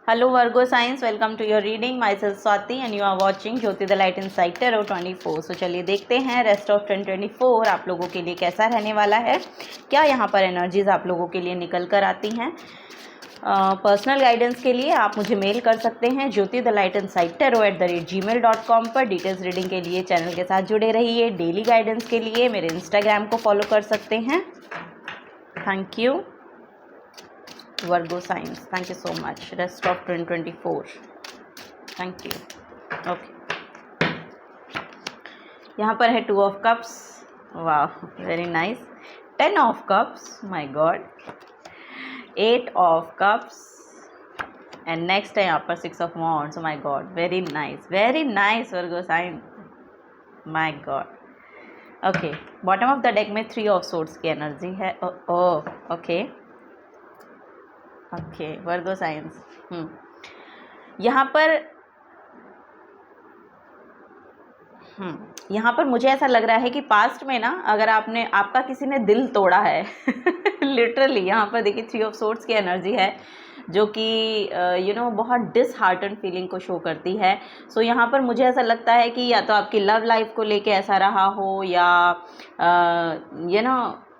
Hello Virgo signs, welcome to your reading. Myself Swati and you are watching Jyoti the Light Inside Tarot 24. So चलिए देखते हैं rest of 2024 आप लोगों के लिए कैसा रहने वाला है, क्या यहाँ पर एनर्जीज आप लोगों के लिए निकल कर आती हैं। पर्सनल गाइडेंस के लिए आप मुझे मेल कर सकते हैं jyotithelightinsidetaro@gmail.com पर। डिटेल्स रीडिंग के लिए चैनल के साथ जुड़े रहिए। डेली गाइडेंस के लिए मेरे इंस्टाग्राम को फॉलो कर सकते हैं। Thank you Virgo signs, thank you so much. Rest of 2024, thank you. Okay, यहाँ पर है 2 of cups, wow, very nice. 10 of cups, my god. 8 of cups, and next है यहाँ पर 6 of wands. Oh my god, very nice Virgo sign, my god. Okay, bottom of the deck में 3 of swords की energy है। okay. Okay वर्गो science, यहाँ पर मुझे ऐसा लग रहा है कि पास्ट में ना अगर आपका किसी ने दिल तोड़ा है लिटरली यहाँ पर देखिए 3 ऑफ सोर्ड्स की एनर्जी है जो कि बहुत डिसहार्टन फीलिंग को शो करती है। सो यहाँ पर मुझे ऐसा लगता है कि या तो आपकी लव लाइफ को लेके ऐसा रहा हो या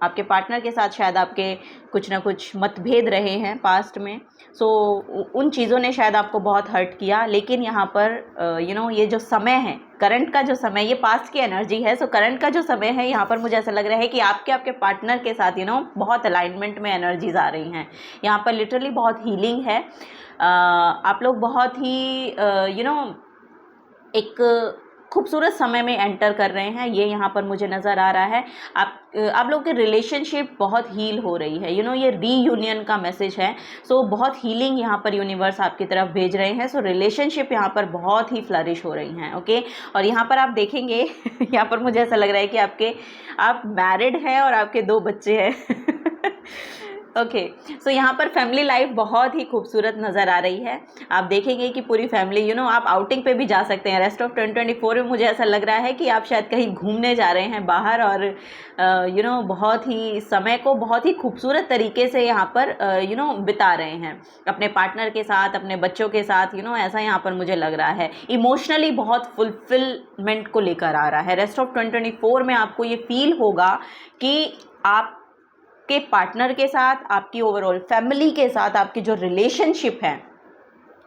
आपके पार्टनर के साथ शायद आपके कुछ ना कुछ मतभेद रहे हैं पास्ट में। सो उन चीज़ों ने शायद आपको बहुत हर्ट किया। लेकिन यहाँ पर ये जो समय है, करंट का जो समय, ये पास्ट की एनर्जी है। सो करंट का जो समय है यहाँ पर मुझे ऐसा लग रहा है कि आपके पार्टनर के साथ बहुत अलाइनमेंट में एनर्जीज आ रही हैं। यहाँ पर लिटरली बहुत हीलिंग है। आप लोग बहुत ही एक खूबसूरत समय में एंटर कर रहे हैं, ये यहाँ पर मुझे नज़र आ रहा है। आप लोगों की रिलेशनशिप बहुत हील हो रही है। ये रीयूनियन का मैसेज है। सो बहुत हीलिंग यहाँ पर यूनिवर्स आपकी तरफ भेज रहे हैं। सो रिलेशनशिप यहाँ पर बहुत ही फ्लरिश हो रही हैं। ओके, और यहाँ पर आप देखेंगे यहाँ पर मुझे ऐसा लग रहा है कि आप मैरिड हैं और आपके 2 बच्चे हैं ओके, सो यहाँ पर फैमिली लाइफ बहुत ही खूबसूरत नज़र आ रही है। आप देखेंगे कि पूरी फैमिली आप आउटिंग पे भी जा सकते हैं। रेस्ट ऑफ 2024 में मुझे ऐसा लग रहा है कि आप शायद कहीं घूमने जा रहे हैं बाहर और बहुत ही समय को बहुत ही खूबसूरत तरीके से यहाँ पर बिता रहे हैं अपने पार्टनर के साथ, अपने बच्चों के साथ। ऐसा यहाँ पर मुझे लग रहा है। इमोशनली बहुत फुलफिलमेंट को लेकर आ रहा है। रेस्ट ऑफ 2024 में आपको ये फील होगा कि आप के पार्टनर के साथ, आपकी ओवरऑल फैमिली के साथ आपकी जो रिलेशनशिप है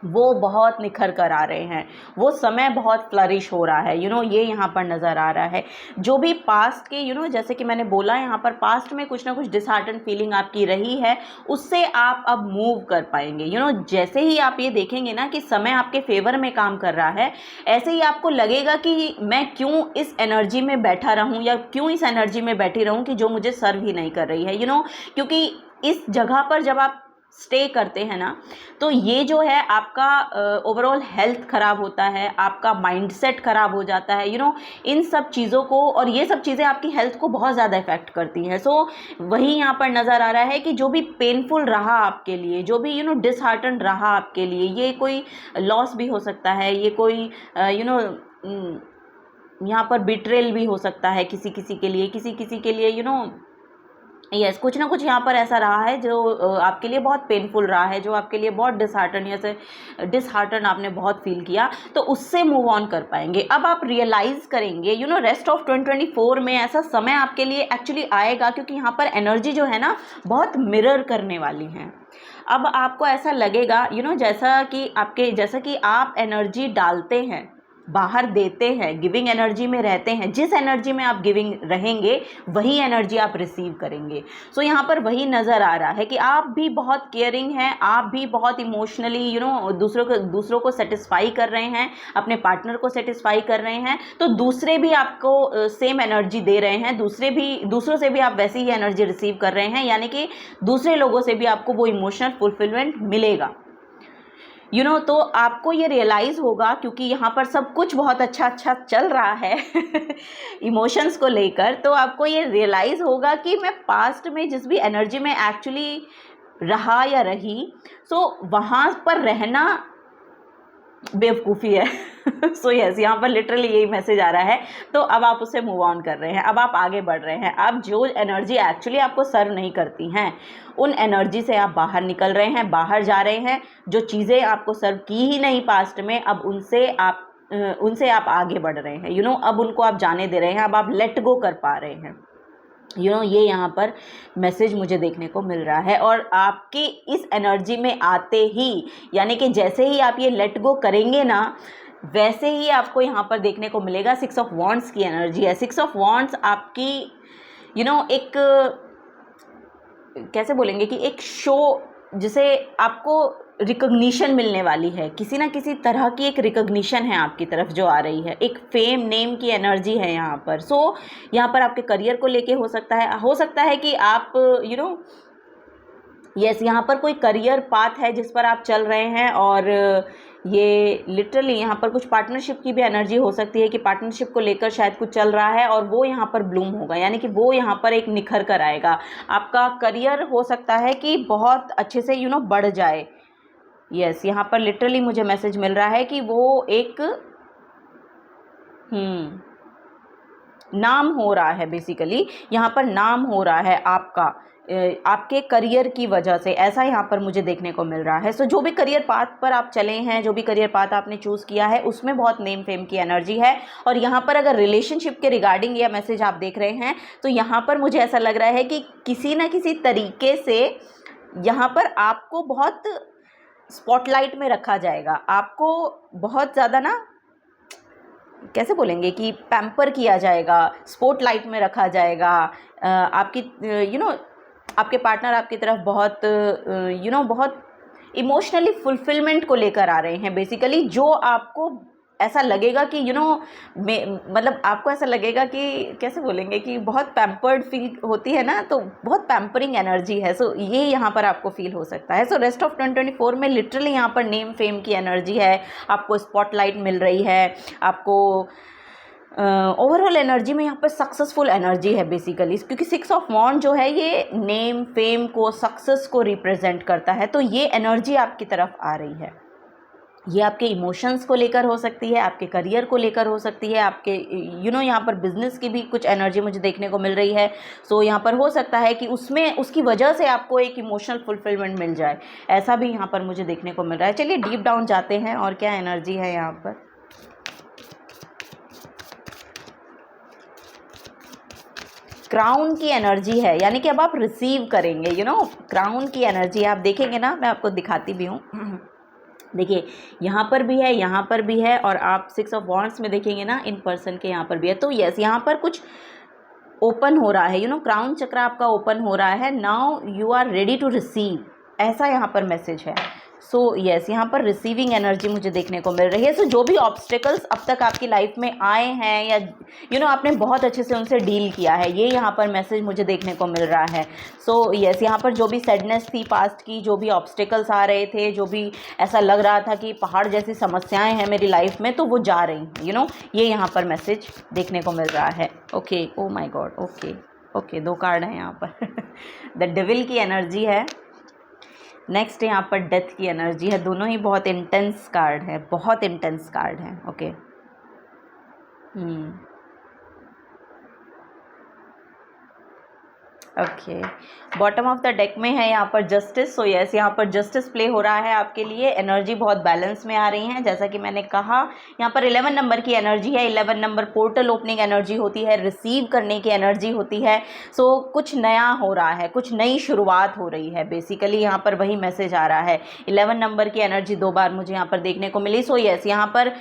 वो बहुत निखर कर आ रहे हैं। वो समय बहुत फ्लरिश हो रहा है। ये यहाँ पर नज़र आ रहा है। जो भी पास्ट के जैसे कि मैंने बोला, यहाँ पर पास्ट में कुछ ना कुछ डिसहार्टन फीलिंग आपकी रही है, उससे आप अब मूव कर पाएंगे। जैसे ही आप ये देखेंगे ना कि समय आपके फेवर में काम कर रहा है, ऐसे ही आपको लगेगा कि मैं क्यों इस एनर्जी में बैठा रहूँ या क्यों इस एनर्जी में बैठी रहूँ कि जो मुझे सर्व ही नहीं कर रही है। क्योंकि इस जगह पर जब आप स्टे करते हैं ना, तो ये जो है आपका ओवरऑल हेल्थ ख़राब होता है, आपका माइंडसेट ख़राब हो जाता है। इन सब चीज़ों को, और ये सब चीज़ें आपकी हेल्थ को बहुत ज़्यादा इफ़ेक्ट करती हैं। सो वही यहाँ पर नज़र आ रहा है कि जो भी पेनफुल रहा आपके लिए, जो भी डिसहार्टन रहा आपके लिए, ये कोई लॉस भी हो सकता है, ये कोई यहाँ पर बिट्रेल भी हो सकता है किसी के लिए यस, कुछ ना कुछ यहाँ पर ऐसा रहा है जो आपके लिए बहुत पेनफुल रहा है, जो आपके लिए बहुत डिसहार्टन आपने बहुत फील किया। तो उससे मूव ऑन कर पाएंगे। अब आप रियलाइज़ करेंगे रेस्ट ऑफ 2024 में ऐसा समय आपके लिए एक्चुअली आएगा, क्योंकि यहाँ पर एनर्जी जो है ना बहुत मिरर करने वाली है। अब आपको ऐसा लगेगा जैसा कि आप एनर्जी डालते हैं, बाहर देते हैं, गिविंग एनर्जी में रहते हैं। जिस एनर्जी में आप गिविंग रहेंगे वही एनर्जी आप रिसीव करेंगे। सो यहाँ पर वही नज़र आ रहा है कि आप भी बहुत केयरिंग हैं, आप भी बहुत इमोशनली दूसरों को सेटिस्फाई कर रहे हैं, अपने पार्टनर को सेटिस्फाई कर रहे हैं। तो दूसरे भी आपको सेम एनर्जी दे रहे हैं, दूसरों से भी आप वैसी ही एनर्जी रिसीव कर रहे हैं, यानी कि दूसरे लोगों से भी आपको वो इमोशनल फुलफिलमेंट मिलेगा। तो आपको ये रियलाइज़ होगा, क्योंकि यहाँ पर सब कुछ बहुत अच्छा चल रहा है इमोशंस को लेकर। तो आपको ये रियलाइज़ होगा कि मैं पास्ट में जिस भी एनर्जी में एक्चुअली रहा या रही, सो वहाँ पर रहना बेवकूफ़ी है। सो यस, यहाँ पर लिटरली यही मैसेज आ रहा है। तो अब आप उससे मूव ऑन कर रहे हैं, अब आप आगे बढ़ रहे हैं। अब जो एनर्जी एक्चुअली आपको सर्व नहीं करती हैं, उन एनर्जी से आप बाहर निकल रहे हैं, बाहर जा रहे हैं। जो चीज़ें आपको सर्व की ही नहीं पास्ट में, अब उनसे आप आगे बढ़ रहे हैं। अब उनको आप जाने दे रहे हैं, अब आप लेट गो कर पा रहे हैं। ये यहाँ पर मैसेज मुझे देखने को मिल रहा है। और आपकी इस एनर्जी में आते ही, यानी कि जैसे ही आप ये लेट गो करेंगे ना, वैसे ही आपको यहाँ पर देखने को मिलेगा 6 ऑफ वॉन्ड्स की एनर्जी है। 6 ऑफ वॉन्ड्स आपकी एक कैसे बोलेंगे कि एक शो, जिसे आपको रिकॉग्निशन मिलने वाली है, किसी ना किसी तरह की एक रिकॉग्निशन है आपकी तरफ जो आ रही है, एक फेम नेम की एनर्जी है यहाँ पर। सो यहाँ पर आपके करियर को लेके हो सकता है कि आप यस यहाँ पर कोई करियर पाथ है जिस पर आप चल रहे हैं, और ये लिटरली यहाँ पर कुछ पार्टनरशिप की भी एनर्जी हो सकती है कि पार्टनरशिप को लेकर शायद कुछ चल रहा है और वो यहाँ पर ब्लूम होगा, यानी कि वो यहाँ पर एक निखर कर आएगा। आपका करियर हो सकता है कि बहुत अच्छे से बढ़ जाए। यस, यहाँ पर लिटरली मुझे मैसेज मिल रहा है कि वो एक नाम हो रहा है, बेसिकली यहाँ पर नाम हो रहा है आपके करियर की वजह से, ऐसा यहाँ पर मुझे देखने को मिल रहा है। सो जो भी करियर पाथ पर आप चले हैं, जो भी करियर पाथ आपने चूज़ किया है, उसमें बहुत नेम फेम की एनर्जी है। और यहाँ पर अगर रिलेशनशिप के रिगार्डिंग यह मैसेज आप देख रहे हैं, तो यहाँ पर मुझे ऐसा लग रहा है कि किसी न किसी तरीके से यहाँ पर आपको बहुत स्पॉटलाइट में रखा जाएगा, आपको बहुत ज़्यादा कैसे बोलेंगे कि पैम्पर किया जाएगा, स्पॉटलाइट में रखा जाएगा। आपकी आपके पार्टनर आपकी तरफ बहुत बहुत इमोशनली फुलफिलमेंट को लेकर आ रहे हैं, बेसिकली जो आपको ऐसा लगेगा कि मतलब आपको ऐसा लगेगा कि कैसे बोलेंगे कि बहुत पैम्पर्ड फील होती है ना, तो बहुत पैम्परिंग एनर्जी है। सो ये यहाँ पर आपको फील हो सकता है। सो रेस्ट ऑफ 2024 में लिटरली यहाँ पर नेम फेम की एनर्जी है, आपको स्पॉटलाइट मिल रही है, आपको ओवरऑल एनर्जी में यहाँ पर सक्सेसफुल एनर्जी है बेसिकली, क्योंकि 6 ऑफ वॉन्ड जो है ये नेम फेम को, सक्सेस को रिप्रेजेंट करता है। तो ये एनर्जी आपकी तरफ आ रही है। ये आपके इमोशंस को लेकर हो सकती है, आपके करियर को लेकर हो सकती है, आपके यहाँ पर बिजनेस की भी कुछ एनर्जी मुझे देखने को मिल रही है। सो यहाँ पर हो सकता है कि उसकी वजह से आपको एक इमोशनल फुलफिलमेंट मिल जाए, ऐसा भी यहाँ पर मुझे देखने को मिल रहा है। चलिए डीप डाउन जाते हैं और क्या एनर्जी है यहाँ पर। क्राउन की एनर्जी है, यानी कि अब आप रिसीव करेंगे। क्राउन की एनर्जी आप देखेंगे ना, मैं आपको दिखाती भी हूँ। देखिए यहाँ पर भी है, यहाँ पर भी है, और आप 6 ऑफ वॉन्ड्स में देखेंगे ना, इन पर्सन के यहाँ पर भी है। तो यस, यहाँ पर कुछ ओपन हो रहा है, क्राउन चक्र आपका ओपन हो रहा है। Now you are ready to receive, ऐसा यहाँ पर मैसेज है। सो यस, यहाँ पर रिसीविंग एनर्जी मुझे देखने को मिल रही है। सो जो भी ऑब्स्टेकल्स अब तक आपकी लाइफ में आए हैं, या आपने बहुत अच्छे से उनसे डील किया है, ये यहाँ पर मैसेज मुझे देखने को मिल रहा है। सो यस, यहाँ पर जो भी सैडनेस थी पास्ट की, जो भी ऑब्स्टेकल्स आ रहे थे, जो भी ऐसा लग रहा था कि पहाड़ जैसी समस्याएं हैं मेरी लाइफ में, तो वो जा रही हैं। ये यहाँ पर मैसेज देखने को मिल रहा है। ओके, ओ माई गॉड, ओके 2 कार्ड हैं यहाँ पर। द डेविल की एनर्जी है, नेक्स्ट यहाँ पर डेथ की एनर्जी है। दोनों ही बहुत इंटेंस कार्ड है, बहुत इंटेंस कार्ड है। Okay, okay, bottom of the deck में है यहाँ पर जस्टिस। सो यस, यहाँ पर जस्टिस प्ले हो रहा है आपके लिए। एनर्जी बहुत बैलेंस में आ रही है, जैसा कि मैंने कहा। यहाँ पर 11 नंबर की एनर्जी है। 11 नंबर पोर्टल ओपनिंग एनर्जी होती है, रिसीव करने की एनर्जी होती है। सो कुछ नया हो रहा है, कुछ नई शुरुआत हो रही है, बेसिकली यहाँ पर वही मैसेज आ रहा है। 11 नंबर की एनर्जी 2 बार मुझे यहाँ पर देखने को मिली। सो यस, यहाँ पर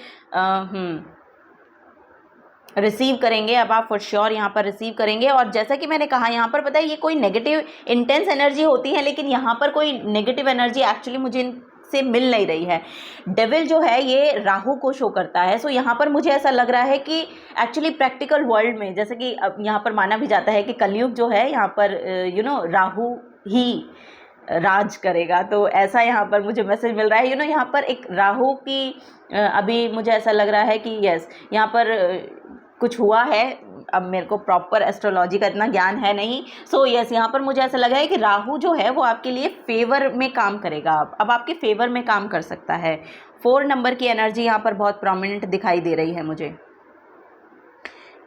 रिसीव करेंगे, अब आप फॉर श्योर यहाँ पर रिसीव करेंगे। और जैसा कि मैंने कहा, यहाँ पर पता है ये कोई नेगेटिव इंटेंस एनर्जी होती है, लेकिन यहाँ पर कोई नेगेटिव एनर्जी एक्चुअली मुझे से मिल नहीं रही है। डेविल जो है ये राहु को शो करता है। सो यहाँ पर मुझे ऐसा लग रहा है कि एक्चुअली प्रैक्टिकल वर्ल्ड में, जैसे कि अब यहाँ पर माना भी जाता है कि कलयुग जो है यहाँ पर राहु ही राज करेगा। तो ऐसा यहाँ पर मुझे मैसेज मिल रहा है। यहाँ पर एक राहु की अभी मुझे ऐसा लग रहा है कि यस, यहाँ पर कुछ हुआ है, अब मेरे को प्रॉपर एस्ट्रोलॉजी का इतना ज्ञान है नहीं। सो यस, यहाँ पर मुझे ऐसा लगा है कि राहु जो है वो आपके लिए फेवर में काम करेगा, अब आपके फेवर में काम कर सकता है। 4 नंबर की एनर्जी यहाँ पर बहुत प्रोमिनेंट दिखाई दे रही है मुझे,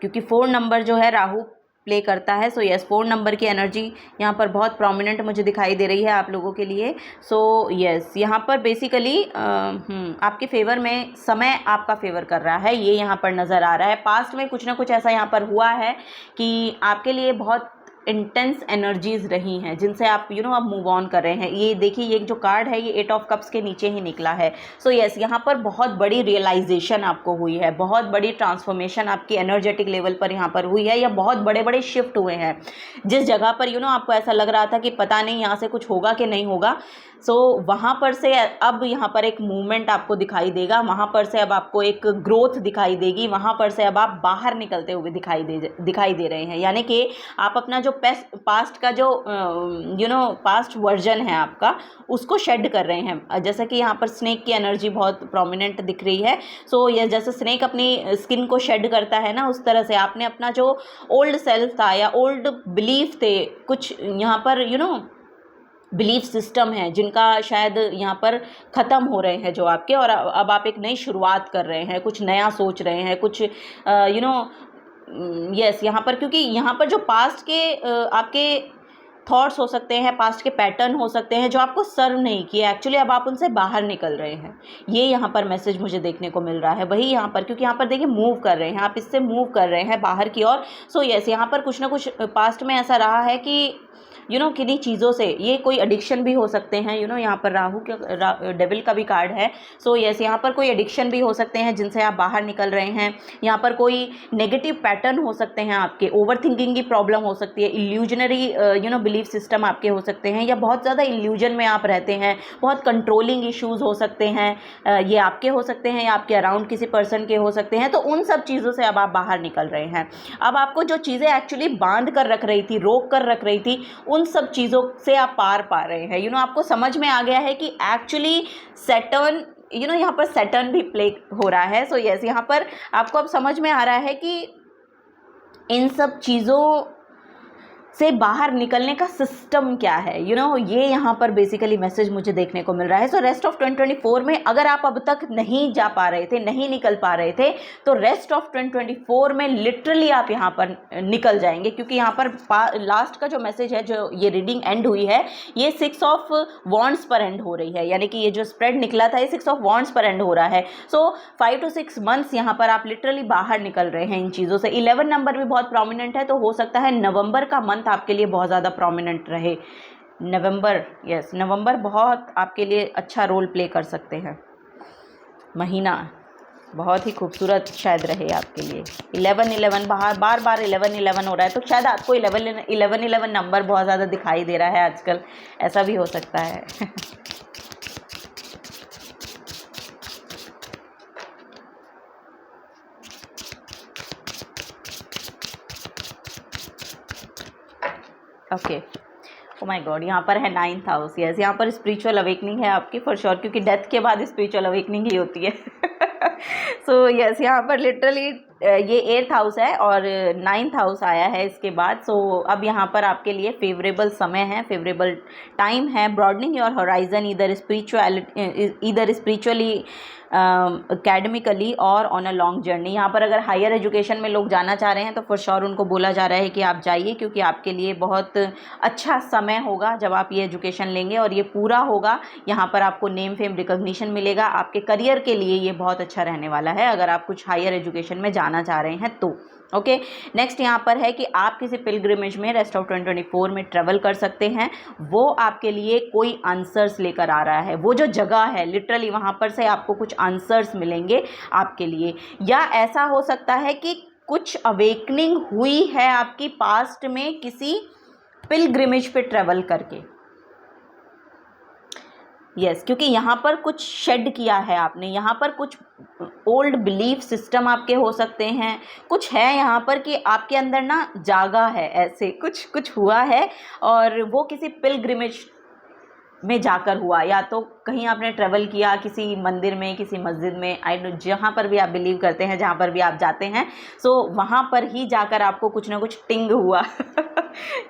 क्योंकि 4 नंबर जो है राहु प्ले करता है। सो यस, 4 नंबर की एनर्जी यहाँ पर बहुत प्रोमिनेंट मुझे दिखाई दे रही है आप लोगों के लिए। सो यस, यहाँ पर बेसिकली आपके फेवर में समय आपका फेवर कर रहा है, ये यहाँ पर नज़र आ रहा है। पास्ट में कुछ ना कुछ ऐसा यहाँ पर हुआ है कि आपके लिए बहुत इंटेंस एनर्जीज रही हैं जिनसे आप आप मूव ऑन कर रहे हैं। ये देखिए, ये जो कार्ड है ये 8 ऑफ कप्स के नीचे ही निकला है। सो यस, यहाँ पर बहुत बड़ी रियलाइजेशन आपको हुई है, बहुत बड़ी ट्रांसफॉर्मेशन आपकी एनर्जेटिक लेवल पर यहाँ पर हुई है, या बहुत बड़े बड़े शिफ्ट हुए हैं। जिस जगह पर आपको ऐसा लग रहा था कि पता नहीं यहाँ से कुछ होगा कि नहीं होगा, सो वहाँ पर से अब यहाँ पर एक मूवमेंट आपको दिखाई देगा, वहाँ पर से अब आपको एक ग्रोथ दिखाई देगी, वहाँ पर से अब आप बाहर निकलते हुए दिखाई दे रहे हैं। यानी कि आप अपना जो पास्ट का जो पास्ट वर्जन है आपका, उसको शेड कर रहे हैं। जैसा कि यहाँ पर स्नेक की एनर्जी बहुत प्रोमिनेंट दिख रही है। सो ये जैसे स्नेक अपनी स्किन को शेड करता है ना, उस तरह से आपने अपना जो ओल्ड सेल्फ था या ओल्ड बिलीफ थे, कुछ यहाँ पर बिलीफ सिस्टम है जिनका शायद यहाँ पर ख़त्म हो रहे हैं जो आपके, और अब आप एक नई शुरुआत कर रहे हैं, कुछ नया सोच रहे हैं, कुछ यस, यहाँ पर क्योंकि यहाँ पर जो पास्ट के आपके थॉट्स हो सकते हैं, पास्ट के पैटर्न हो सकते हैं जो आपको सर्व नहीं किए, एक्चुअली अब आप उनसे बाहर निकल रहे हैं। ये यहाँ पर मैसेज मुझे देखने को मिल रहा है। वही यहाँ पर, क्योंकि यहाँ पर देखिए मूव कर रहे हैं, आप इससे मूव कर रहे हैं बाहर की ओर। सो यस, यहाँ पर कुछ ना कुछ पास्ट में ऐसा रहा है कि किन्हीं चीज़ों से, ये कोई एडिक्शन भी हो सकते हैं। यहाँ पर राहु के डेविल का भी कार्ड है। सो यस, यहाँ पर कोई एडिक्शन भी हो सकते हैं जिनसे आप बाहर निकल रहे हैं। यहाँ पर कोई नेगेटिव पैटर्न हो सकते हैं आपके, ओवर थिंकिंग की प्रॉब्लम हो सकती है, इल्यूजनरी बिलीफ सिस्टम आपके हो सकते हैं, या बहुत ज़्यादा इल्यूजन में आप रहते हैं, बहुत कंट्रोलिंग इश्यूज़ हो सकते हैं, ये आपके हो सकते हैं या आपके अराउंड किसी पर्सन के हो सकते हैं। तो उन सब चीज़ों से अब आप बाहर निकल रहे हैं। अब आपको जो चीज़ें एक्चुअली बांध कर रख रही थी, रोक कर रख रही थी, उन सब चीज़ों से आप पार पा रहे हैं। आपको समझ में आ गया है कि एक्चुअली सैटर्न, यहाँ पर सैटर्न भी प्ले हो रहा है। सो यस, यहाँ पर आपको अब समझ में आ रहा है कि इन सब चीज़ों से बाहर निकलने का सिस्टम क्या है। ये यहाँ पर बेसिकली मैसेज मुझे देखने को मिल रहा है। सो रेस्ट ऑफ 2024 में अगर आप अब तक नहीं जा पा रहे थे, नहीं निकल पा रहे थे, तो रेस्ट ऑफ 2024 में लिटरली आप यहाँ पर निकल जाएंगे, क्योंकि यहाँ पर लास्ट का जो मैसेज है, जो ये रीडिंग एंड हुई है, ये 6 ऑफ वॉन्ड्स पर एंड हो रही है। यानी कि ये जो स्प्रेड निकला था, ये 6 ऑफ वॉन्ड्स पर एंड हो रहा है। सो 5 to 6 मंथ्स यहाँ पर आप लिटरली बाहर निकल रहे हैं इन चीज़ों से। 11 नंबर भी बहुत प्रोमिनेंट है, तो हो सकता है नवंबर का मंथ आपके लिए बहुत ज़्यादा प्रोमिनेंट रहे। नवंबर, यस, नवंबर बहुत आपके लिए अच्छा रोल प्ले कर सकते हैं। महीना बहुत ही खूबसूरत शायद रहे आपके लिए। 11-11 बार बार 11-11 हो रहा है, तो शायद आपको 11-11 नंबर बहुत ज़्यादा दिखाई दे रहा है आजकल, ऐसा भी हो सकता है। ओके, ओ माय गॉड, यहाँ पर है 9th हाउस। यस, यहाँ पर स्पिरिचुअल अवेकनिंग है आपकी फॉर श्योर, क्योंकि डेथ के बाद स्पिरिचुअल अवेकनिंग ही होती है। सो यस, यहाँ पर लिटरली ये 8th हाउस है और 9th हाउस आया है इसके बाद। सो अब यहाँ पर आपके लिए फेवरेबल समय है, फेवरेबल टाइम है। ब्रॉडनिंग योर होराइजन इधर स्पिरिचुअली, एकेडमिकली और ऑन अ लॉन्ग जर्नी। यहाँ पर अगर हायर एजुकेशन में लोग जाना चाह रहे हैं तो फॉर श्योर उनको बोला जा रहा है कि आप जाइए, क्योंकि आपके लिए बहुत अच्छा समय होगा जब आप ये एजुकेशन लेंगे और ये पूरा होगा। यहाँ पर आपको नेम फेम रिकॉग्निशन मिलेगा, आपके करियर के लिए ये बहुत अच्छा रहने वाला है अगर आप कुछ हायर एजुकेशन में जाना चाह रहे हैं तो। ओके, नेक्स्ट यहाँ पर है कि आप किसी पिलग्रिमेज में रेस्ट ऑफ 2024 में ट्रेवल कर सकते हैं। वो आपके लिए कोई आंसर्स लेकर आ रहा है, वो जो जगह है लिटरली वहाँ पर से आपको कुछ आंसर्स मिलेंगे आपके लिए। या ऐसा हो सकता है कि कुछ अवेकनिंग हुई है आपकी पास्ट में किसी पिलग्रिमेज पे ट्रेवल करके। यस, क्योंकि यहाँ पर कुछ शेड किया है आपने, यहाँ पर कुछ ओल्ड बिलीफ सिस्टम आपके हो सकते हैं, कुछ है यहाँ पर कि आपके अंदर ना जागा है, ऐसे कुछ हुआ है और वो किसी पिलग्रिमेज में जाकर हुआ, या तो कहीं आपने ट्रैवल किया किसी मंदिर में, किसी मस्जिद में, आई नो जहाँ पर भी आप बिलीव करते हैं, जहाँ पर भी आप जाते हैं, सो वहाँ पर ही जाकर आपको कुछ ना कुछ टिंग हुआ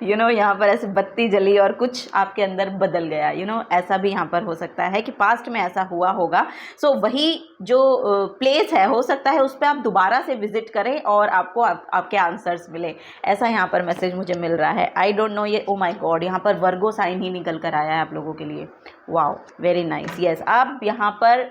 यहाँ पर ऐसे बत्ती जली और कुछ आपके अंदर बदल गया, ऐसा भी यहाँ पर हो सकता है कि पास्ट में ऐसा हुआ होगा। सो वही जो प्लेस है, हो सकता है उस पर आप दोबारा से विजिट करें और आपको आपके आंसर्स मिले, ऐसा यहाँ पर मैसेज मुझे मिल रहा है। आई डोंट नो, ये ओ माय गॉड, यहाँ पर वर्गो साइन ही निकल कर आया है आप लोगों के लिए। Wow, very nice. यस, अब यहाँ पर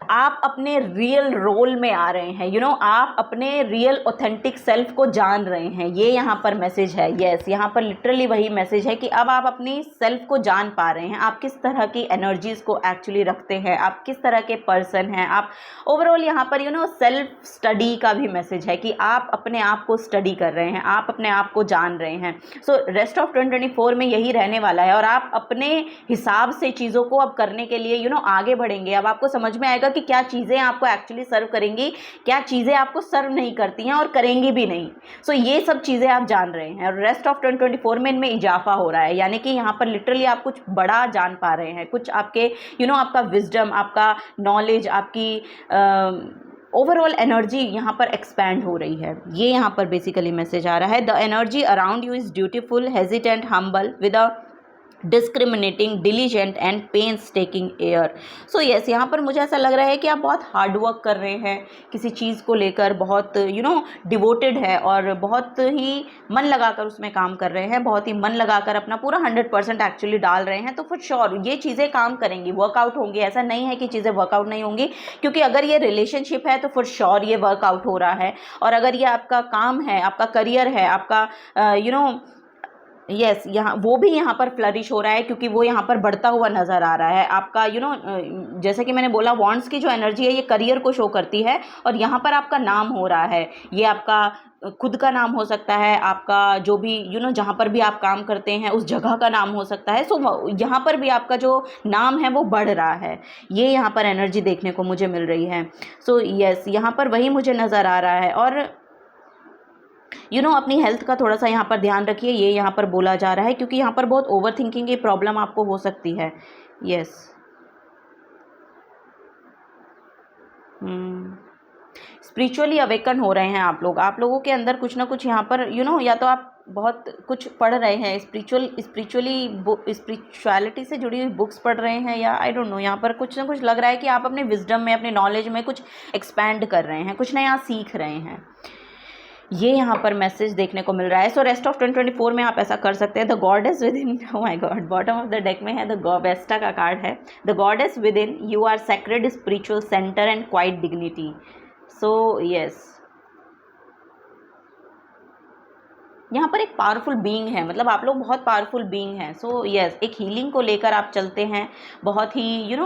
आप अपने रियल रोल में आ रहे हैं, आप अपने रियल ऑथेंटिक सेल्फ को जान रहे हैं, ये यहाँ पर मैसेज है। यस, यहाँ पर लिटरली वही मैसेज है कि अब आप अपनी सेल्फ को जान पा रहे हैं, आप किस तरह की एनर्जीज़ को एक्चुअली रखते हैं, आप किस तरह के पर्सन हैं आप। ओवरऑल यहाँ पर सेल्फ स्टडी का भी मैसेज है कि आप अपने आप को स्टडी कर रहे हैं, आप अपने आप को जान रहे हैं। सो रेस्ट ऑफ 2024 में यही रहने वाला है और आप अपने हिसाब से चीज़ों को अब करने के लिए आगे बढ़ेंगे। अब आपको समझ में आएगा कि क्या चीज़ें आपको एक्चुअली सर्व करेंगी, क्या चीज़ें आपको सर्व नहीं करती हैं और करेंगी भी नहीं। सो ये सब चीज़ें आप जान रहे हैं और रेस्ट ऑफ 2024 में इनमें इजाफा हो रहा है, यानी कि यहाँ पर लिटरली आप कुछ बड़ा जान पा रहे हैं, कुछ आपके आपका विजडम, आपका नॉलेज, आपकी ओवरऑल एनर्जी यहाँ पर एक्सपैंड हो रही है। ये यहाँ पर बेसिकली मैसेज आ रहा है। The energy around you is dutiful, hesitant, humble, with a discriminating, diligent and painstaking air. So yes, यहाँ पर मुझे ऐसा लग रहा है कि आप बहुत हार्ड वर्क कर रहे हैं किसी चीज़ को लेकर, बहुत डिवोटेड है और बहुत ही मन लगाकर उसमें काम कर रहे हैं, बहुत ही मन लगाकर अपना पूरा 100% एक्चुअली डाल रहे हैं। तो फॉर श्योर ये चीज़ें काम करेंगी, वर्कआउट होंगी। ऐसा नहीं है कि चीज़ें वर्कआउट नहीं होंगी, क्योंकि अगर ये रिलेशनशिप है तो फॉर श्योर ये वर्कआउट हो रहा है। और अगर ये आपका काम है, आपका करियर है, आपका यस, यहाँ वो भी यहाँ पर फ्लरिश हो रहा है, क्योंकि वो यहाँ पर बढ़ता हुआ नज़र आ रहा है। आपका जैसे कि मैंने बोला, वॉन्ड्स की जो एनर्जी है ये करियर को शो करती है और यहाँ पर आपका नाम हो रहा है। ये आपका खुद का नाम हो सकता है, आपका जो भी जहाँ पर भी आप काम करते हैं उस जगह का नाम हो सकता है। सो यहाँ पर भी आपका जो नाम है वो बढ़ रहा है, ये यहाँ पर एनर्जी देखने को मुझे मिल रही है। सो यस, यहाँ पर वही मुझे नज़र आ रहा है। और अपनी हेल्थ का थोड़ा सा यहाँ पर ध्यान रखिए, ये यहाँ पर बोला जा रहा है, क्योंकि यहाँ पर बहुत ओवर थिंकिंग की प्रॉब्लम आपको हो सकती है। यस, स्पिरिचुअली अवेकन हो रहे हैं आप लोग, आप लोगों के अंदर कुछ ना कुछ यहाँ पर या तो आप बहुत कुछ पढ़ रहे हैं, स्पिरिचुअलिटी से जुड़ी हुई बुक्स पढ़ रहे हैं, या आई डोंट नो, यहाँ पर कुछ ना कुछ लग रहा है कि आप अपने विजडम में, अपने नॉलेज में कुछ एक्सपैंड कर रहे हैं, कुछ नया सीख रहे हैं। ये यहाँ पर मैसेज देखने को मिल रहा है। सो रेस्ट ऑफ 2024 में आप ऐसा कर सकते हैं। The goddess within, oh my god, bottom of the deck में है द बेस्टा का कार्ड है। The goddess within you are sacred, spiritual centre and quiet dignity. So yes, यहाँ पर एक पावरफुल बीइंग है, मतलब आप लोग बहुत पावरफुल बीइंग हैं। सो यस, एक हीलिंग को लेकर आप चलते हैं, बहुत ही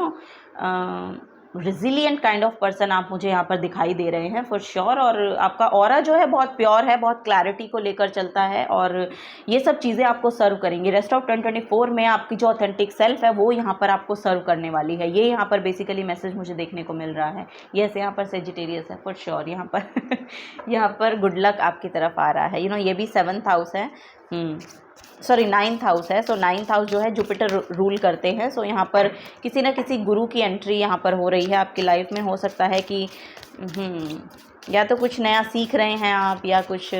रिजिलियंट काइंड ऑफ पर्सन आप मुझे यहाँ पर दिखाई दे रहे हैं फॉर श्योर। और आपका ऑरा जो है बहुत प्योर है, बहुत क्लैरिटी को लेकर चलता है और ये सब चीज़ें आपको सर्व करेंगी। रेस्ट ऑफ 2024 में आपकी जो ऑथेंटिक सेल्फ है वो यहाँ पर आपको सर्व करने वाली है, ये यहाँ पर बेसिकली मैसेज मुझे देखने को मिल रहा है। यस, यहाँ पर सेजिटेरियस है फॉर श्योर, यहाँ पर यहाँ पर गुड लक आपकी तरफ आ रहा है। ये भी 7th हाउस है, सॉरी 9th हाउस है। सो 9th हाउस जो है जुपिटर रूल करते हैं। सो यहाँ पर किसी न किसी गुरु की एंट्री यहाँ पर हो रही है आपकी लाइफ में। हो सकता है कि या तो कुछ नया सीख रहे हैं आप, या कुछ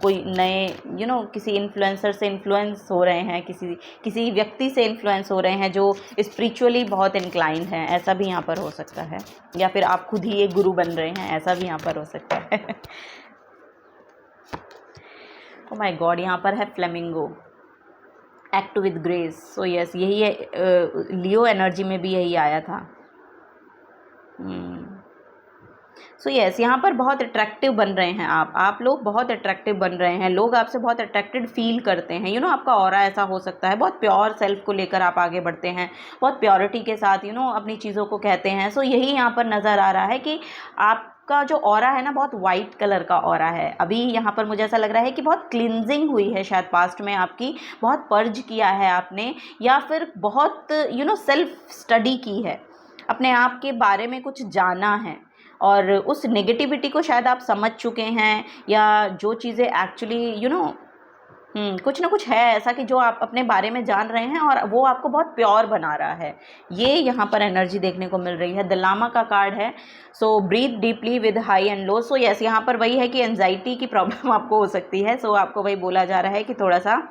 कोई नए किसी इन्फ्लुएंसर से इन्फ्लुएंस हो रहे हैं, किसी व्यक्ति से इन्फ्लुएंस हो रहे हैं जो स्पिरिचुअली बहुत इंक्लाइंड हैं, ऐसा भी यहाँ पर हो सकता है। या फिर आप खुद ही एक गुरु बन रहे हैं, ऐसा भी यहाँ पर हो सकता है। ओ माय गॉड, यहाँ पर है flamingo, act with grace. So yes, यही है, लियो एनर्जी में भी यही आया था। सो यस, यहाँ पर बहुत अट्रैक्टिव बन रहे हैं आप लोग बहुत अट्रैक्टिव बन रहे हैं, लोग आपसे बहुत अट्रैक्टेड फील करते हैं। आपका ऑरा ऐसा हो सकता है, बहुत प्योर सेल्फ को लेकर आप आगे बढ़ते हैं, बहुत प्योरिटी के साथ अपनी चीज़ों को कहते हैं। सो यही यहाँ पर नज़र आ रहा है कि आपका जो ऑरा है ना, बहुत वाइट कलर का ऑरा है। अभी यहाँ पर मुझे ऐसा लग रहा है कि बहुत क्लिनजिंग हुई है शायद पास्ट में आपकी, बहुत पर्ज किया है आपने, या फिर बहुत सेल्फ स्टडी की है, अपने आप के बारे में कुछ जाना है और उस नेगेटिविटी को शायद आप समझ चुके हैं, या जो चीज़ें एक्चुअली कुछ ना कुछ है ऐसा कि जो आप अपने बारे में जान रहे हैं और वो आपको बहुत प्योर बना रहा है, ये यहाँ पर एनर्जी देखने को मिल रही है। द लामा का कार्ड है। So breathe deeply with high and low. So yes, यहाँ पर वही है कि एंजाइटी की प्रॉब्लम आपको हो सकती है। सो आपको वही बोला जा रहा है कि थोड़ा सा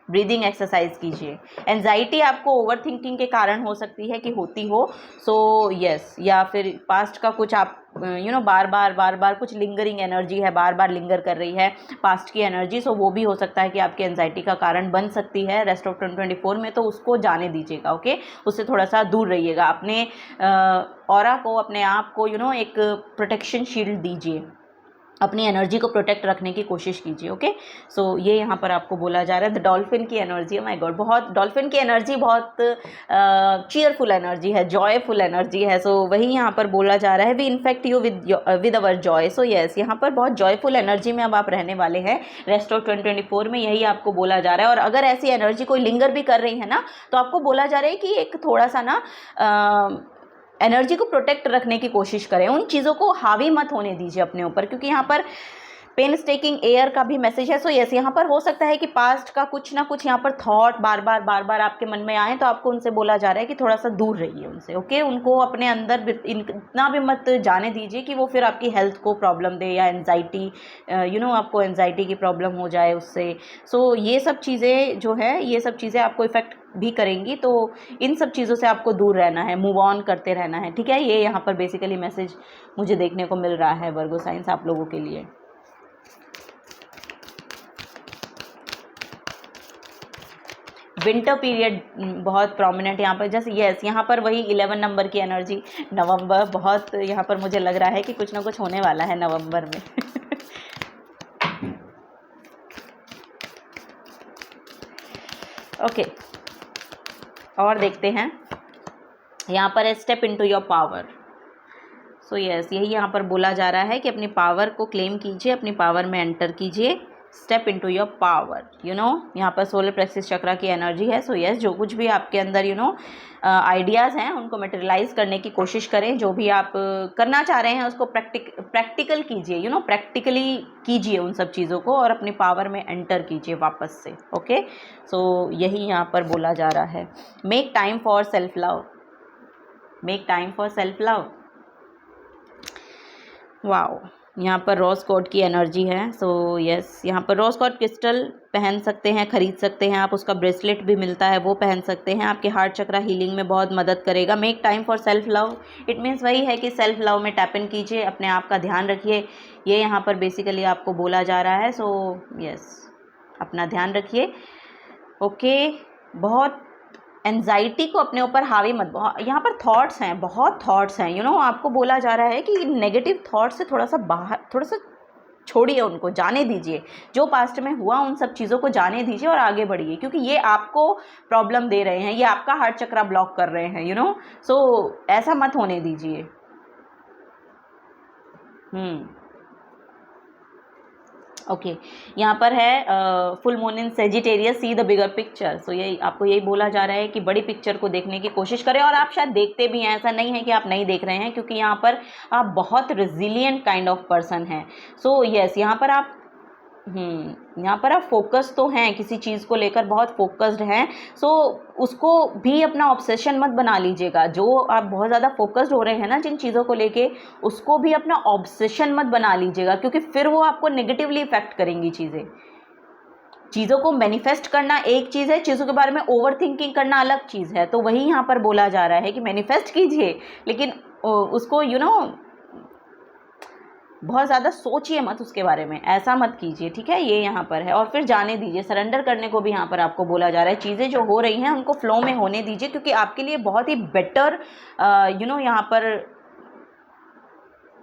ब्रीदिंग एक्सरसाइज कीजिए। एंजाइटी आपको ओवर थिंकिंग के कारण हो सकती है कि होती हो। सो यस, या फिर पास्ट का कुछ आप बार बार कुछ लिंगरिंग एनर्जी है, बार बार लिंगर कर रही है पास्ट की एनर्जी। सो वो भी हो सकता है कि आपकी एंजाइटी का कारण बन सकती है रेस्ट ऑफ 2024 में। तो उसको जाने दीजिएगा, ओके। उससे थोड़ा सा दूर रहिएगा। अपने ऑरा को, अपने आप को एक प्रोटेक्शन शील्ड दीजिए, अपनी एनर्जी को प्रोटेक्ट रखने की कोशिश कीजिए, ओके। सो ये यहाँ पर आपको बोला जा रहा है। द डॉल्फिन की एनर्जी, माय गॉड, बहुत डॉल्फिन की एनर्जी बहुत चीयरफुल एनर्जी है, जॉयफुल एनर्जी है। सो वही यहाँ पर बोला जा रहा है, we infect you with our joy. So yes, यहाँ पर बहुत जॉयफुल एनर्जी में अब आप रहने वाले हैं रेस्ट ऑफ 2024 में, यही आपको बोला जा रहा है। और अगर ऐसी एनर्जी कोई लिंगर भी कर रही है ना, तो आपको बोला जा रहा है कि एक थोड़ा सा ना एनर्जी को प्रोटेक्ट रखने की कोशिश करें, उन चीज़ों को हावी मत होने दीजिए अपने ऊपर, क्योंकि यहाँ पर पेन स्टेकिंग एयर का भी मैसेज है। सो यस, यहाँ पर हो सकता है कि पास्ट का कुछ ना कुछ यहाँ पर थॉट बार बार आपके मन में आए, तो आपको उनसे बोला जा रहा है कि थोड़ा सा दूर रहिए उनसे, ओके। उनको अपने अंदर इतना भी मत जाने दीजिए कि वो फिर आपकी हेल्थ को प्रॉब्लम दे या एनजाइटी आपको एनजाइटी की प्रॉब्लम हो जाए उससे। सो ये सब चीज़ें जो है, ये सब चीज़ें आपको इफ़ेक्ट भी करेंगी। तो इन सब चीज़ों से आपको दूर रहना है, मूव ऑन करते रहना है, ठीक है। ये यहाँ पर बेसिकली मैसेज मुझे देखने को मिल रहा है वर्गो साइंस आप लोगों के लिए। विंटर पीरियड बहुत प्रोमिनेंट यहाँ पर, जैसे यस, यहाँ पर वही 11 नंबर की एनर्जी, नवंबर, बहुत यहाँ पर मुझे लग रहा है कि कुछ ना कुछ होने वाला है नवंबर में। ओके, और देखते हैं। यहाँ पर है step into your power. So yes, यही यहाँ पर बोला जा रहा है कि अपनी पावर को क्लेम कीजिए, अपनी पावर में एंटर कीजिए। स्टेप इनटू योर पावर, यहाँ पर सोलर प्लेक्सस चक्रा की एनर्जी है। सो यस, जो कुछ भी आपके अंदर आइडियाज़ हैं उनको मटेरियलाइज करने की कोशिश करें। जो भी आप करना चाह रहे हैं उसको प्रैक्टिकल कीजिए, प्रैक्टिकली कीजिए उन सब चीज़ों को, और अपनी पावर में एंटर कीजिए वापस से, ओके। सो यही यहाँ पर बोला जा रहा है। Make time for self love, make time for self love. Wow, यहाँ पर रोज़ कॉर्ड की एनर्जी है। सो यस, यहाँ पर रोज़ कॉर्ड क्रिस्टल पहन सकते हैं, ख़रीद सकते हैं आप, उसका ब्रेसलेट भी मिलता है, वो पहन सकते हैं। आपके हार्ट चक्रा हीलिंग में बहुत मदद करेगा। Make time for self love, it means वही है कि सेल्फ लव में टैप इन कीजिए, अपने आप का ध्यान रखिए, ये यहाँ पर बेसिकली आपको बोला जा रहा है। सो यस, अपना ध्यान रखिए, ओके। बहुत एंजाइटी को अपने ऊपर हावी मत, यहाँ पर थॉट्स हैं, बहुत थॉट्स हैं, आपको बोला जा रहा है कि नेगेटिव थॉट से थोड़ा सा बाहर, थोड़ा सा छोड़िए, उनको जाने दीजिए। जो पास्ट में हुआ उन सब चीज़ों को जाने दीजिए और आगे बढ़िए, क्योंकि ये आपको प्रॉब्लम दे रहे हैं, ये आपका हार्ट चक्रा ब्लॉक कर रहे हैं, सो ऐसा मत होने दीजिए। ओके, यहाँ पर है full moon in Sagittarius, see the bigger picture. So यही आपको यही बोला जा रहा है कि बड़ी पिक्चर को देखने की कोशिश करें, और आप शायद देखते भी हैं, ऐसा नहीं है कि आप नहीं देख रहे हैं, क्योंकि यहाँ पर आप बहुत रिजिलियंट काइंड ऑफ पर्सन हैं। सो यस, यहाँ पर आप फोकस तो हैं, किसी चीज़ को लेकर बहुत फोकस्ड हैं। सो उसको भी अपना ऑब्सेशन मत बना लीजिएगा। जो आप बहुत ज़्यादा फोकस्ड हो रहे हैं ना जिन चीज़ों को लेके, उसको भी अपना ऑब्सेशन मत बना लीजिएगा, क्योंकि फिर वो आपको नेगेटिवली इफेक्ट करेंगी। चीज़ों को मैनिफेस्ट करना एक चीज़ है, चीज़ों के बारे में ओवर थिंकिंग करना अलग चीज़ है। तो वही यहाँ पर बोला जा रहा है कि मैनिफेस्ट कीजिए, लेकिन उसको बहुत ज़्यादा सोचिए मत उसके बारे में, ऐसा मत कीजिए, ठीक है। ये यहाँ पर है, और फिर जाने दीजिए, सरेंडर करने को भी यहाँ पर आपको बोला जा रहा है। चीज़ें जो हो रही हैं उनको फ्लो में होने दीजिए, क्योंकि आपके लिए बहुत ही बेटर यहाँ पर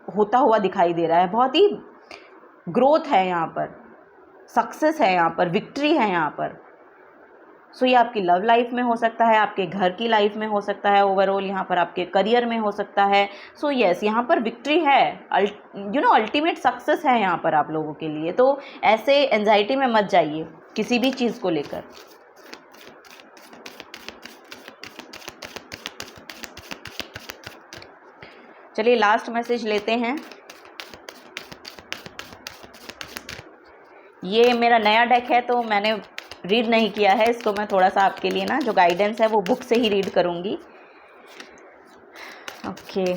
होता हुआ दिखाई दे रहा है। बहुत ही ग्रोथ है यहाँ पर, सक्सेस है यहाँ पर, विक्ट्री है यहाँ पर। सो ये आपकी लव लाइफ में हो सकता है, आपके घर की लाइफ में हो सकता है, ओवरऑल यहाँ पर आपके करियर में हो सकता है। सो यस, यहाँ पर विक्ट्री है, अल्टीमेट सक्सेस है यहाँ पर आप लोगों के लिए। तो ऐसे एंजाइटी में मत जाइए किसी भी चीज़ को लेकर। चलिए लास्ट मैसेज लेते हैं। ये मेरा नया डेक है, तो मैंने रीड नहीं किया है इसको मैं थोड़ा सा आपके लिए ना जो गाइडेंस है वो बुक से ही रीड करूँगी। Okay,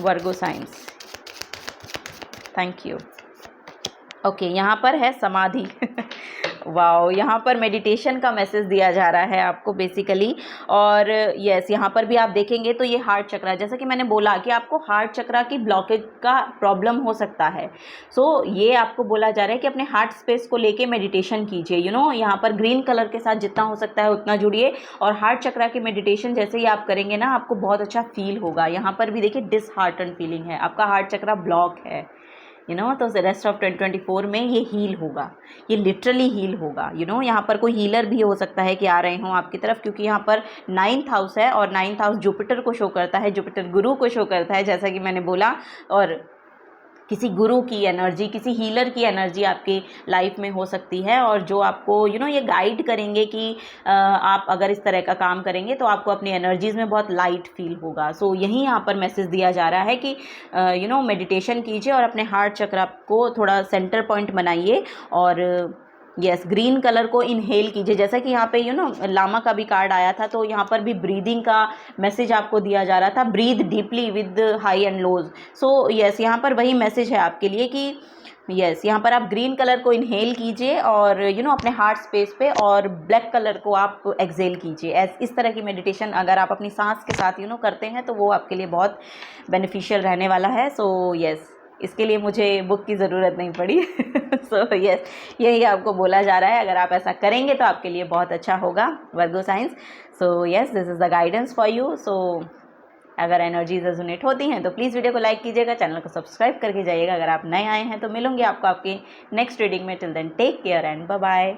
Virgo science, thank you. Okay, यहाँ पर है समाधि वाओ, यहाँ पर मेडिटेशन का मैसेज दिया जा रहा है आपको बेसिकली। और यस, यहाँ पर भी आप देखेंगे तो ये हार्ट चक्रा, जैसा कि मैंने बोला कि आपको हार्ट चक्रा की ब्लॉकेज का प्रॉब्लम हो सकता है। सो ये आपको बोला जा रहा है कि अपने हार्ट स्पेस को लेके मेडिटेशन कीजिए। यहाँ पर ग्रीन कलर के साथ जितना हो सकता है उतना जुड़िए, और हार्ट चक्रा की मेडिटेशन जैसे ही आप करेंगे ना, आपको बहुत अच्छा फील होगा। यहाँ पर भी देखिए डिसहार्टन फीलिंग है, आपका हार्ट चक्रा ब्लॉक है। तो रेस्ट ऑफ 2024 में ये हील होगा, ये लिटरली हील होगा। यहाँ पर कोई हीलर भी हो सकता है कि आ रहे हों आपकी तरफ, क्योंकि यहाँ पर 9th हाउस है और 9th हाउस जुपिटर को शो करता है, जुपिटर गुरु को शो करता है, जैसा कि मैंने बोला। और किसी गुरु की एनर्जी, किसी हीलर की एनर्जी आपकी लाइफ में हो सकती है, और जो आपको ये गाइड करेंगे कि आप अगर इस तरह का काम करेंगे तो आपको अपनी एनर्जीज़ में बहुत लाइट फील होगा। सो यही यहाँ पर मैसेज दिया जा रहा है कि मेडिटेशन कीजिए और अपने हार्ट चक्र को थोड़ा सेंटर पॉइंट बनाइए, और यस, ग्रीन कलर को इनहेल कीजिए। जैसा कि यहाँ पे लामा का भी कार्ड आया था, तो यहाँ पर भी ब्रीदिंग का मैसेज आपको दिया जा रहा था, breathe deeply with high and lows. So yes, यहाँ पर वही मैसेज है आपके लिए कि यस, यहाँ पर आप ग्रीन कलर को इनहेल कीजिए और अपने हार्ट स्पेस पे, और ब्लैक कलर को आप एक्सेल कीजिए। इस तरह की मेडिटेशन अगर आप अपनी सांस के साथ करते हैं तो वो आपके लिए बहुत बेनिफिशियल रहने वाला है। सो यस, इसके लिए मुझे बुक की ज़रूरत नहीं पड़ी। सो यस, यही आपको बोला जा रहा है, अगर आप ऐसा करेंगे तो आपके लिए बहुत अच्छा होगा, Virgo signs. So yes, this is the guidance for you. So अगर एनर्जीज रेजोनेट होती हैं तो प्लीज़ वीडियो को लाइक कीजिएगा, चैनल को सब्सक्राइब करके जाइएगा अगर आप नए आए हैं। तो मिलूंगी आपको आपकी नेक्स्ट रीडिंग में। Till then take care and bye bye.